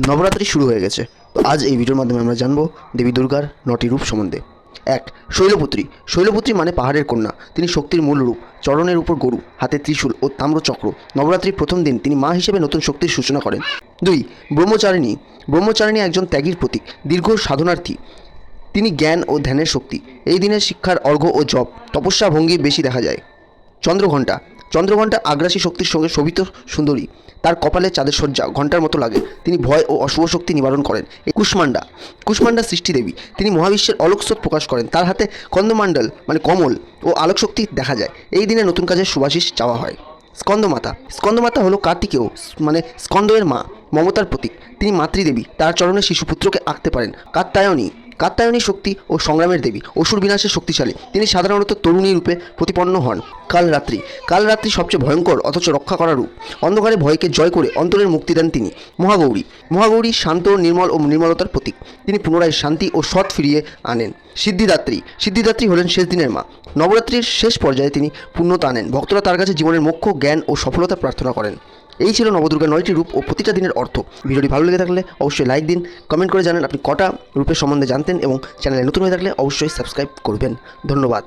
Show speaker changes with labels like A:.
A: নবরাত্রি শুরু হয়ে গেছে। তো আজ এই ভিডিওর মাধ্যমে আমরা জানবো দেবী দুর্গার 9টি রূপ সম্বন্ধে। 1. শৈলপুত্রী। শৈলপুত্রী মানে পাহাড়ের কন্যা। তিনি শক্তির মূল রূপ। চরণের উপর গরু, হাতে ত্রিশূল ও তাম্রচক্র। নবরাত্রির প্রথম দিন তিনি মা হিসেবে নতুন শক্তির সূচনা করেন। 2. ব্রহ্মচারিণী। ব্রহ্মচারিণী একজন ত্যাগীর প্রতীক, দীর্ঘ সাধনার্থী। তিনি জ্ঞান ও ধ্যানের শক্তি। এই দিনের শিক্ষার অর্ঘ্য ও জপ, তপস্যা ভঙ্গি বেশি দেখা যায়। চন্দ্রঘণ্টা। চন্দ্রঘণ্টা আগ্রাসী শক্তির সঙ্গে শোভিত সুন্দরী। তার কপালে চাঁদের সজ্জা ঘণ্টার মতো লাগে। তিনি ভয় ও অশুভ শক্তি নিবারণ করেন। কুষ্মান্ডা। কুষ্মান্ডা সৃষ্টিদেবী। তিনি মহাবিশ্বের অলোকস্রোত প্রকাশ করেন। তার হাতে কন্দমাণ্ডল মানে কমল ও আলোকশক্তি দেখা যায়। এই দিনে নতুন কাজের শুভাশিস চাওয়া হয়। স্কন্দমাতা। স্কন্দমাতা হলো কার্তিকেয় মানে স্কন্দের মা, মমতার প্রতীক। তিনি মাতৃদেবী। তার চরণে শিশুপুত্রকে আঁকতে পারেন। কাত্যায়নী। কাত্যায়নী শক্তি ও সংগ্রামের দেবী, অসুর বিনাশের শক্তিশালী। তিনি সাধারণত তরুণী রূপে প্রতিপন্ন হন। কালরাত্রি। কালরাত্রি সবচেয়ে ভয়ঙ্কর অথচ রক্ষা করা রূপ। অন্ধকারে ভয়কে জয় করে অন্তরের মুক্তি দেন তিনি। মহাগৌরী। মহাগৌরী শান্ত, নির্মল ও নির্মলতার প্রতীক। তিনি পুনরায় শান্তি ও সৎ ফিরিয়ে আনেন। সিদ্ধিদাত্রী। সিদ্ধিদাত্রী হলেন শেষ দিনের মা। নবরাত্রির শেষ পর্যায়ে তিনি পূর্ণতা আনেন। ভক্তরা তার কাছে জীবনের মোক্ষ, জ্ঞান ও সফলতা প্রার্থনা করেন। এই ছিল নবদুর্গার 9টি রূপ ও প্রতিটা দিনের অর্থ। ভিডিওটি ভালো লেগে থাকলে অবশ্যই লাইক দিন, কমেন্ট করে জানান আপনি কটা রূপের সম্বন্ধে জানতেন এবং চ্যানেলে নতুন হয়ে থাকলে অবশ্যই সাবস্ক্রাইব করবেন। ধন্যবাদ।